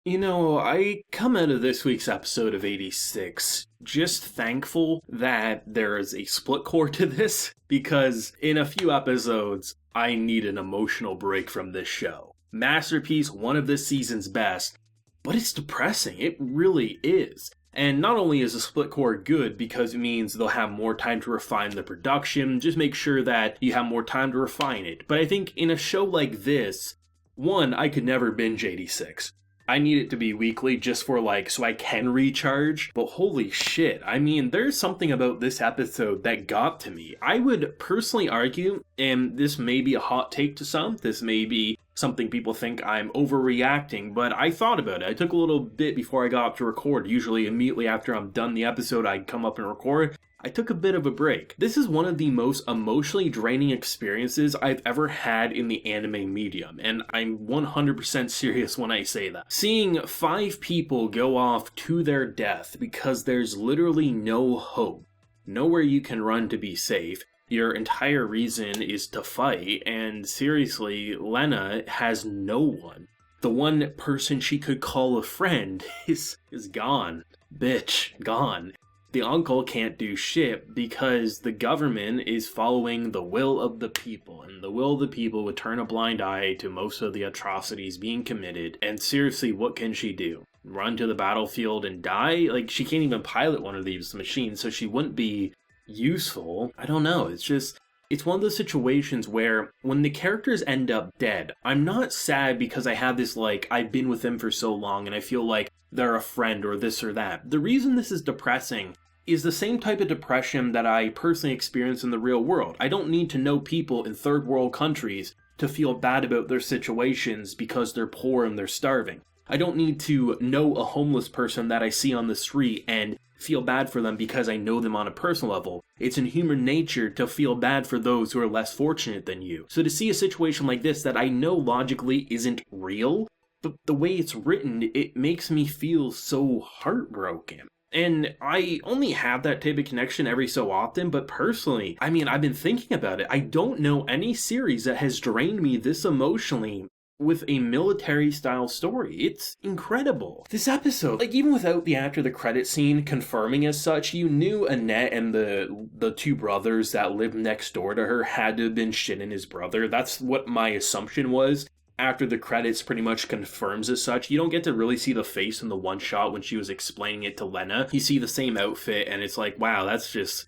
I come out of this week's episode of 86 just thankful that there is a split core to this, because in a few episodes, I need an emotional break from this show. Masterpiece, one of this season's best, but it's depressing. It really is. And not only is a split core good because it means they'll have more time to refine the production, just make sure that you have more time to refine it. But I think in a show like this, one, I could never binge 86. I need it to be weekly just for so I can recharge. But holy shit, there's something about this episode that got to me. I would personally argue, and this may be a hot take to some, this may be something people think I'm overreacting, but I thought about it. I took a little bit before I got up to record. Usually immediately after I'm done the episode, I'd come up and record. I took a bit of a break. This is one of the most emotionally draining experiences I've ever had in the anime medium, and I'm 100% serious when I say that. Seeing 5 people go off to their death because there's literally no hope, nowhere you can run to be safe, your entire reason is to fight, and seriously, Lena has no one. The one person she could call a friend is gone. Bitch, gone. The uncle can't do shit because the government is following the will of the people, and the will of the people would turn a blind eye to most of the atrocities being committed. And seriously, what can she do? Run to the battlefield and die? She can't even pilot one of these machines, so she wouldn't be useful. I don't know, it's one of those situations where when the characters end up dead, I'm not sad because I have this I've been with them for so long and I feel like they're a friend or this or that. The reason this is depressing is the same type of depression that I personally experience in the real world. I don't need to know people in third world countries to feel bad about their situations because they're poor and they're starving. I don't need to know a homeless person that I see on the street and feel bad for them because I know them on a personal level. It's in human nature to feel bad for those who are less fortunate than you. So to see a situation like this that I know logically isn't real, but the way it's written, it makes me feel so heartbroken. And I only have that type of connection every so often, but personally, I've been thinking about it. I don't know any series that has drained me this emotionally with a military-style story. It's incredible. This episode, even without the after the credit scene confirming as such, you knew Annette and the 2 brothers that lived next door to her had to have been Shin and his brother. That's what my assumption was. After the credits pretty much confirms as such. You don't get to really see the face in the one shot when she was explaining it to Lena. You see the same outfit and it's wow, it's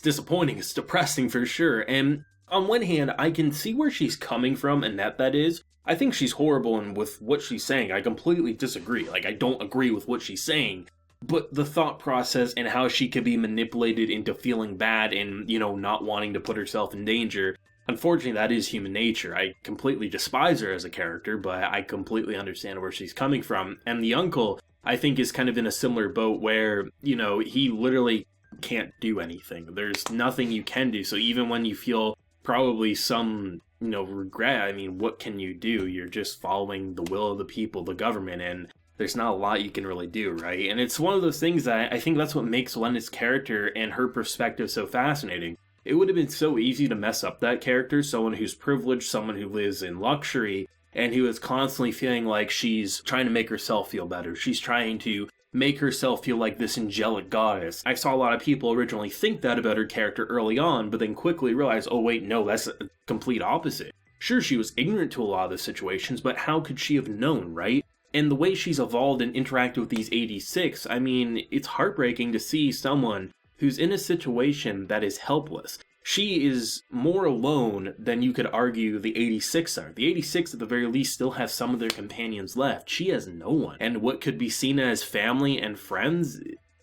disappointing. It's depressing for sure. And on one hand, I can see where she's coming from, Annette that is. I think she's horrible, and with what she's saying, I completely disagree. I don't agree with what she's saying. But the thought process and how she could be manipulated into feeling bad and, not wanting to put herself in danger, unfortunately, that is human nature. I completely despise her as a character, but I completely understand where she's coming from. And the uncle, I think, is kind of in a similar boat where, he literally can't do anything. There's nothing you can do. So even when you feel probably some regret, what can you do? You're just following the will of the people, the government, and there's not a lot you can really do, right? And it's one of those things that I think that's what makes Lena's character and her perspective so fascinating. It would have been so easy to mess up that character, someone who's privileged, someone who lives in luxury, and who is constantly feeling like she's trying to make herself feel better. She's trying to make herself feel like this angelic goddess. I saw a lot of people originally think that about her character early on, but then quickly realize, oh wait, no, that's a complete opposite. Sure, she was ignorant to a lot of the situations, but how could she have known, right? And the way she's evolved and interacted with these 86, it's heartbreaking to see someone who's in a situation that is helpless. She is more alone than you could argue the 86 are. The 86 at the very least still have some of their companions left. She has no one. And what could be seen as family and friends,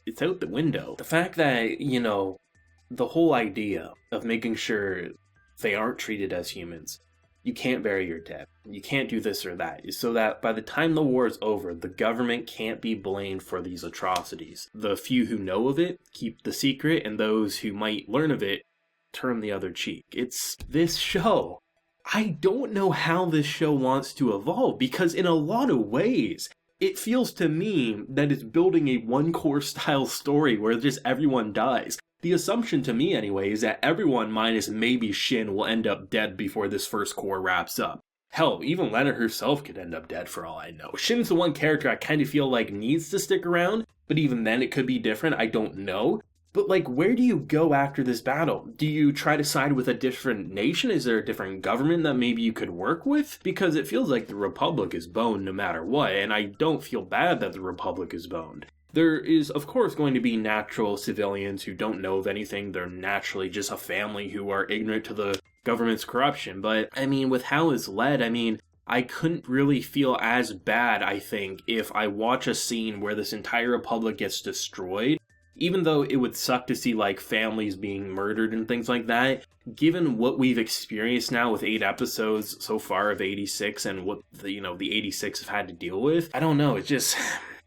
it's out the window. The fact that, the whole idea of making sure they aren't treated as humans, you can't bury your dead, you can't do this or that, is so that by the time the war is over, the government can't be blamed for these atrocities. The few who know of it keep the secret, and those who might learn of it turn the other cheek. It's this show. I don't know how this show wants to evolve, because in a lot of ways, it feels to me that it's building a one-core style story where just everyone dies. The assumption to me anyway is that everyone minus maybe Shin will end up dead before this first core wraps up. Hell, even Lena herself could end up dead for all I know. Shin's the one character I kind of feel like needs to stick around, but even then it could be different, I don't know. But like, where do you go after this battle? Do you try to side with a different nation? Is there a different government that maybe you could work with? Because it feels like the Republic is boned no matter what, and I don't feel bad that the Republic is boned. There is, of course, going to be natural civilians who don't know of anything. They're naturally just a family who are ignorant to the government's corruption. But, I mean, with how it's led, I mean, I couldn't really feel as bad, I think, if I watch a scene where this entire republic gets destroyed. Even though it would suck to see, like, families being murdered and things like that, given what we've experienced now with 8 episodes so far of 86 and what, the 86 have had to deal with, I don't know, it just...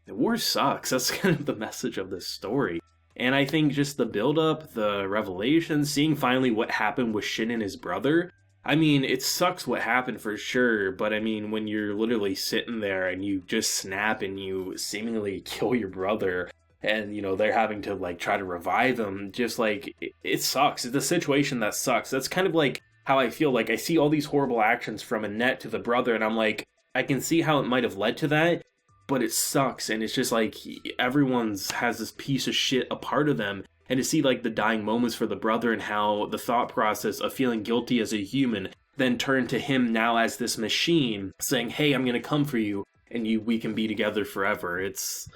The war sucks. That's kind of the message of this story. And I think just the build-up, the revelation, seeing finally what happened with Shin and his brother, I mean, it sucks what happened for sure, but I mean, when you're literally sitting there and you just snap and you seemingly kill your brother, and, they're having to, like, try to revive him, just, like, it sucks. It's a situation that sucks. That's kind of, like, how I feel. Like, I see all these horrible actions from Annette to the brother, and I'm like, I can see how it might have led to that, but it sucks, and it's just, like, everyone's has this piece of shit a part of them, and to see, like, the dying moments for the brother and how the thought process of feeling guilty as a human then turned to him now as this machine, saying, hey, I'm gonna come for you, and we can be together forever. It's...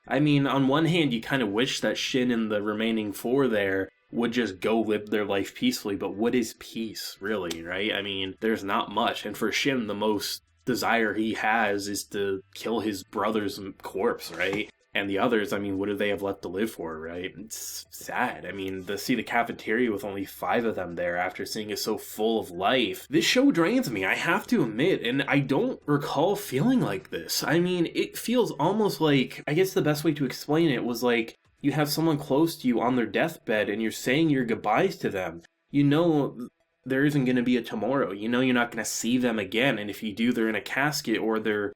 I mean, on one hand, you kind of wish that Shin and the remaining 4 there would just go live their life peacefully, but what is peace, really, right? I mean, there's not much, and for Shin, the most desire he has is to kill his brother's corpse, right? And the others, I mean, what do they have left to live for, right? It's sad. I mean, to see the cafeteria with only 5 of them there after seeing it so full of life. This show drains me, I have to admit, and I don't recall feeling like this. I mean, it feels almost like, I guess the best way to explain it was like, you have someone close to you on their deathbed and you're saying your goodbyes to them. There isn't going to be a tomorrow. You're not going to see them again, and if you do, they're in a casket or they're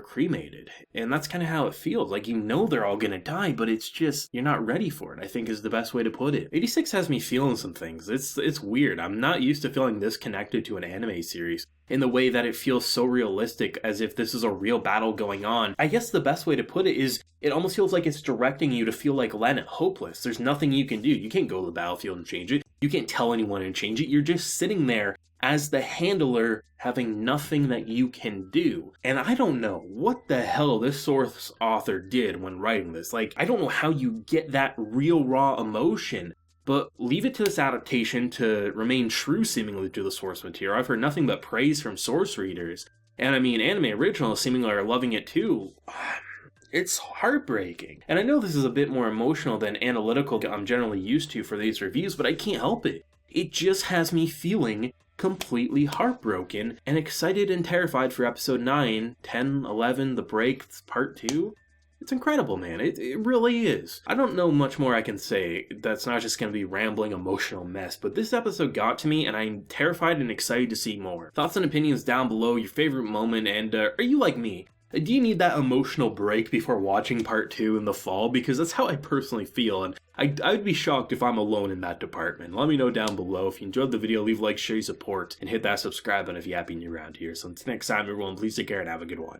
cremated. And that's kind of how it feels. Like, they're all gonna die, but it's just, you're not ready for it, I think is the best way to put it. 86 has me feeling some things. It's weird. I'm not used to feeling this connected to an anime series in the way that it feels so realistic, as if this is a real battle going on. I guess the best way to put it is, it almost feels like it's directing you to feel like Lena, hopeless. There's nothing you can do. You can't go to the battlefield and change it. You can't tell anyone and change it. You're just sitting there as the handler, having nothing that you can do. And I don't know what the hell this source author did when writing this. Like, I don't know how you get that real raw emotion, but leave it to this adaptation to remain true seemingly to the source material. I've heard nothing but praise from source readers. And I mean, anime originals seemingly are loving it too. It's heartbreaking. And I know this is a bit more emotional than analytical I'm generally used to for these reviews, but I can't help it. It just has me feeling completely heartbroken and excited and terrified for episode 9, 10, 11, The Break, part 2. It's incredible, man. It really is. I don't know much more I can say that's not just going to be rambling emotional mess, but this episode got to me and I'm terrified and excited to see more. Thoughts and opinions down below, your favorite moment, and are you like me? Do you need that emotional break before watching part 2 in the fall? Because that's how I personally feel, and I'd be shocked if I'm alone in that department. Let me know down below. If you enjoyed the video, leave a like, share your support, and hit that subscribe button if you happen to be around here. So until next time, everyone, please take care and have a good one.